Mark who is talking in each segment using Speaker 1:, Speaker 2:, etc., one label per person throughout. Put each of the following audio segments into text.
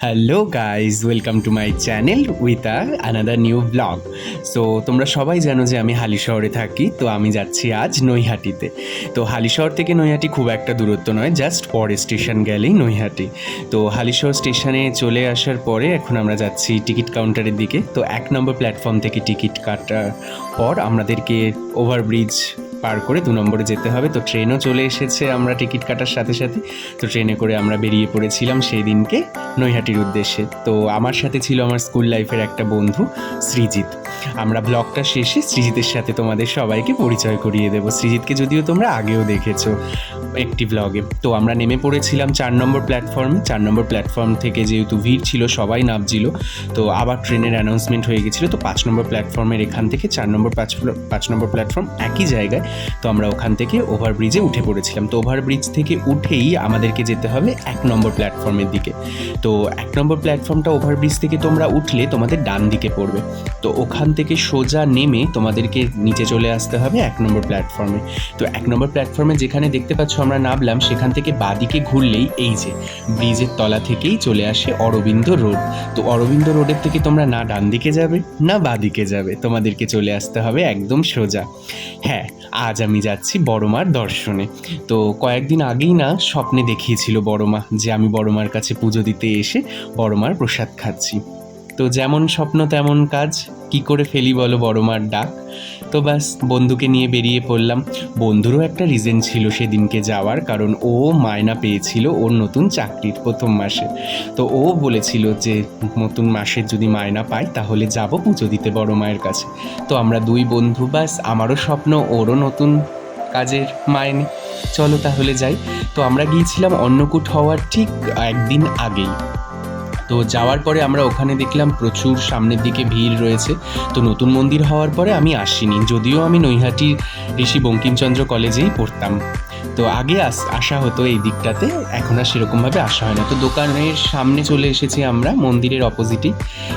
Speaker 1: Hello guys, welcome to my channel with another new blog. So তোমরা সবাই জানো যে আমি হালিশহরে থাকি, তো আমি যাচ্ছি আজ নৈহাটিতে। তো হালিশহর থেকে নৈহাটি খুব একটা দূরত্ব নয়, জাস্ট পরে স্টেশন গেলেই নৈহাটি। তো হালিশহর স্টেশনে চলে আসার পরে এখন আমরা যাচ্ছি টিকিট কাউন্টারের দিকে। তো 1 নম্বর প্ল্যাটফর্ম থেকে টিকিট কাটার পর আমাদেরকে ওভারব্রিজ পার করে 2 নম্বরে যেতে হবে। তো ট্রেনও চলে এসেছে আমরা টিকিট কাটার সাথে সাথে। তো ট্রেনে করে আমরা বেরিয়ে পড়েছিলাম সেই দিনকে নৈহাটির উদ্দেশ্যে। তো আমার সাথে ছিল আমার স্কুল লাইফের একটা বন্ধু সৃজিত। আমরা ব্লগটা শেষে সৃজিতের সাথে তোমাদের সবাইকে পরিচয় করিয়ে দেবো। সৃজিতকে যদিও তোমরা আগেও দেখেছো একটি ব্লগে। তো আমরা নেমে পড়েছিলাম 4 নম্বর প্ল্যাটফর্মে। 4 নম্বর প্ল্যাটফর্ম থেকে যেহেতু ভিড় ছিল, সবাই নামছিল, তো আবার ট্রেনের অ্যানাউন্সমেন্ট হয়ে গেছিলো। তো 5 নম্বর প্ল্যাটফর্মের এখান থেকে 4 নম্বর 5 নম্বর প্ল্যাটফর্ম একই জায়গায়। তো আমরা ওখান থেকে ওভারব্রিজে উঠে পড়েছিলাম। তো ওভারব্রিজ থেকে উঠেই আমাদেরকে যেতে হবে 1 নম্বর প্ল্যাটফর্মের দিকে। তো 1 নম্বর প্ল্যাটফর্মটা ওভারব্রিজ থেকে তোমরা উঠলে তোমাদের ডান দিকে পড়বে। তো ওখান থেকে সোজা নেমে তোমাদেরকে নিচে চলে আসতে হবে 1 নম্বর প্ল্যাটফর্মে। তো 1 নম্বর প্ল্যাটফর্মে যেখানে দেখতে পাচ্ছ আমরা নামলাম, সেখান থেকে বাঁদিকে ঘুরলেই এই যে ব্রিজের তলা থেকেই চলে আসে অরবিন্দ রোড। তো অরবিন্দ রোডের থেকে তোমরা না ডান দিকে যাবে না বাঁদিকে যাবে, তোমাদেরকে চলে আসতে হবে একদম সোজা। হ্যাঁ, আজ আমি যাচ্ছি বড়মার দর্শনে। তো কয়েকদিন আগেই না স্বপ্নে দেখিয়েছিল বড়মা যে আমি বড়মার কাছে পুজো দিতে এসে বড়মার প্রসাদ খাচ্ছি। তো যেমন স্বপ্ন তেমন কাজ, কি করে ফেলি বলো বড়মার ডাক। তো ব্যাস বন্ধুকে নিয়ে বেরিয়ে পড়লাম। বন্ধুরও একটা রিজন ছিল সেদিনকে যাওয়ার, কারণ ও মায়না পেয়েছিল ওর নতুন চাকরির 1ম মাসে। তো ও বলেছিল যে নতুন মাসের যদি মায়না পাই তাহলে যাব পুজো দিতে বড় মায়ের কাছে। তো আমরা 2 বন্ধু, ব্যাস আমারও স্বপ্ন ওরও নতুন কাজের মাইনে, চলো তাহলে যাই। তো আমরা গিয়েছিলাম অন্নকূট হওয়ার ঠিক 1 দিন আগেই। তো যাওয়ার পরে আমরা ওখানে দেখলাম প্রচুর সামনের দিকে ভিড় রয়েছে। তো নতুন মন্দির হওয়ার পরে আমি আসিনি, যদিও আমি নৈহাটির ঋষি বঙ্কিমচন্দ্র কলেজেই পড়তাম। তো আগে আসা হতো এই দিকটাতে, এখন আর সেরকমভাবে আসা হয় না। তো দোকানের সামনে চলে এসেছি আমরা, মন্দিরের অপোজিটেই।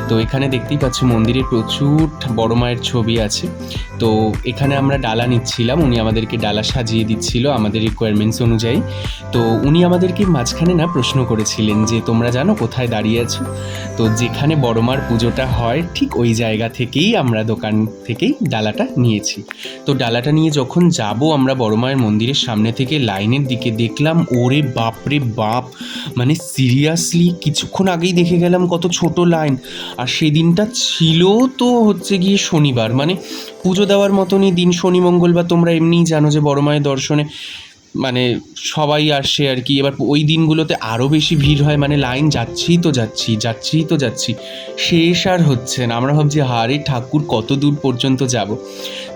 Speaker 1: তো এখানে দেখতেই পাচ্ছ মন্দিরের প্রচুর বড় মায়ের ছবি আছে। তো এখানে আমরা ডালা নিচ্ছিলাম, উনি আমাদেরকে ডালা সাজিয়ে দিচ্ছিল আমাদের রিকোয়ারমেন্টস অনুযায়ী। তো উনি আমাদেরকে মাঝখানে না প্রশ্ন করেছিলেন যে তোমরা জানো কোথায় দাঁড়িয়ে আছো। তো যেখানে বড়মার পুজোটা হয় ঠিক ওই জায়গা থেকেই আমরা দোকান থেকেই ডালাটা নিয়েছি। তো ডালাটা নিয়ে যখন যাব আমরা বড়মায়ের মন্দিরের সামনে থেকে লাইনের দিকে, দেখলাম ওরে বাপরে বাপ, মানে সিরিয়াসলি কিছুক্ষণ আগেই দেখে গেলাম কত ছোট লাইন। আর সেই দিনটা ছিল তো হচ্ছে গিয়ে শনিবার, মানে পুজো দেওয়ার মতনই দিন, শনি মঙ্গলবার। তোমরা এমনিই জানো যে বড় মায়ের দর্শনে মানে সবাই আসে আর কি। এবার ওই দিনগুলোতে আরও বেশি ভিড় হয়, মানে লাইন যাচ্ছিই তো যাচ্ছি, শেষ আর হচ্ছে না। আমরা ভাবছি হারে ঠাকুর কত দূর পর্যন্ত যাব।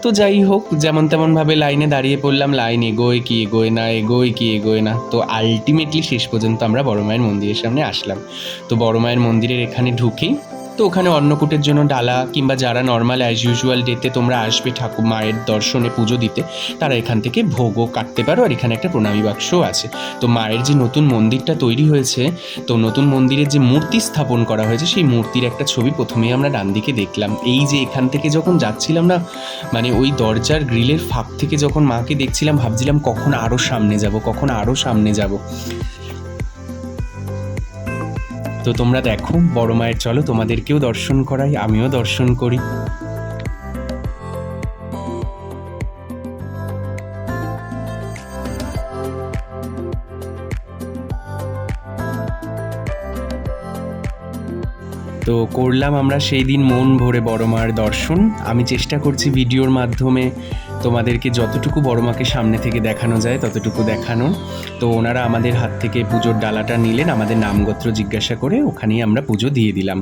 Speaker 1: তো যাই হোক, যেমন তেমনভাবে লাইনে দাঁড়িয়ে পড়লাম। লাইন এগোয় কি এগোয় না। তো আলটিমেটলি শেষ পর্যন্ত আমরা বড় মায়ের মন্দিরের সামনে আসলাম। তো বড় মায়ের মন্দিরের এখানে ঢুকেই তো ওখানে অন্নকূটের জন্য ডালা, কিংবা যারা নর্মাল অ্যাজ ইউজুয়াল ডেতে তোমরা আসবে ঠাকুর মায়ের দর্শনে পুজো দিতে, তারা এখান থেকে ভোগও কাটতে পারো। আর এখানে একটা প্রণামী বাক্সও আছে। তো মায়ের যে নতুন মন্দিরটা তৈরি হয়েছে, তো নতুন মন্দিরের যে মূর্তি স্থাপন করা হয়েছে, সেই মূর্তির একটা ছবি প্রথমেই আমরা ডান দিকে দেখলাম। এই যে এখান থেকে যখন যাচ্ছিলাম না, মানে ওই দরজার গ্রিলের ফাঁক থেকে যখন মাকে দেখছিলাম, ভাবছিলাম কখন আরও সামনে যাব। তো তোমরা দেখো বড় মায়ের, চলো তোমাদেরকেও দর্শন করাই, আমিও দর্শন করি। তো করলাম আমরা সেই দিন মন ভরে বড় মায়ের দর্শন। আমি চেষ্টা করছি ভিডিওর মাধ্যমে তোমাদেরকে যতটুকু বড় মাকে সামনে থেকে দেখানো যায় ততটুকু দেখানোর। তো ওনারা আমাদের হাত থেকে পুজোর ডালাটা নিলেন, আমাদের নামগোত্র জিজ্ঞাসা করে ওখানেই আমরা পুজো দিয়ে দিলাম।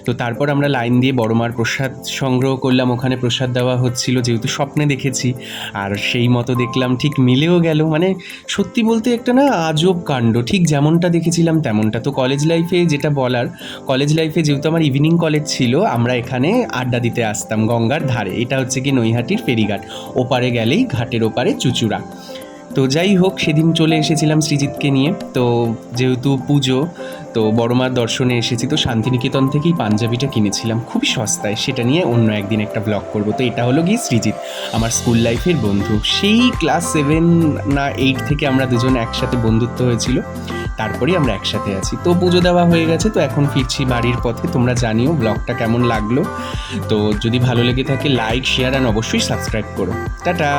Speaker 1: তো তারপর আমরা লাইন দিয়ে বড় মার প্রসাদ সংগ্রহ করলাম। ওখানে প্রসাদ দেওয়া হচ্ছিল, যেহেতু স্বপ্নে দেখেছি আর সেই মতো দেখলাম, ঠিক মিলেও গেল। মানে সত্যি বলতে একটা না আজব কাণ্ড, ঠিক যেমনটা দেখেছিলাম তেমনটা। তো কলেজ লাইফে যেটা বলার, কলেজ লাইফে যেহেতু আমার ইভিনিং কলেজ ছিল, আমরা এখানে আড্ডা দিতে আসতাম গঙ্গার ধারে। এটা হচ্ছে কি নৈহাটির ফেরিঘাট, ওপারে গেলেই ঘাটের ওপারে চুচুড়া। তো যাই হোক, সেদিন চলে এসেছিলাম সৃজিতকে নিয়ে। তো যেহেতু পুজো, তো বড়মার দর্শনে এসেছি, তো শান্তিনিকেতন থেকেই পাঞ্জাবিটা কিনেছিলাম খুবই সস্তায়। সেটা নিয়ে অন্য একদিন একটা ব্লগ করব। তো এটা হলো গিয়ে সৃজিত, আমার স্কুল লাইফের বন্ধু। সেই ক্লাস 7 না 8 থেকে আমরা দুজন একসাথে বন্ধুত্ব হয়েছিল। তারপরেই আমরা একসাথে আছি। তো পুজো দেওয়া হয়ে গেছে, তো এখন ফিরছি বাড়ির পথে। তোমরা জানিও ব্লগটা কেমন লাগলো। তো যদি ভালো লেগে থাকে লাইক, শেয়ার অ্যান্ড অবশ্যই সাবস্ক্রাইব করো। টাটা।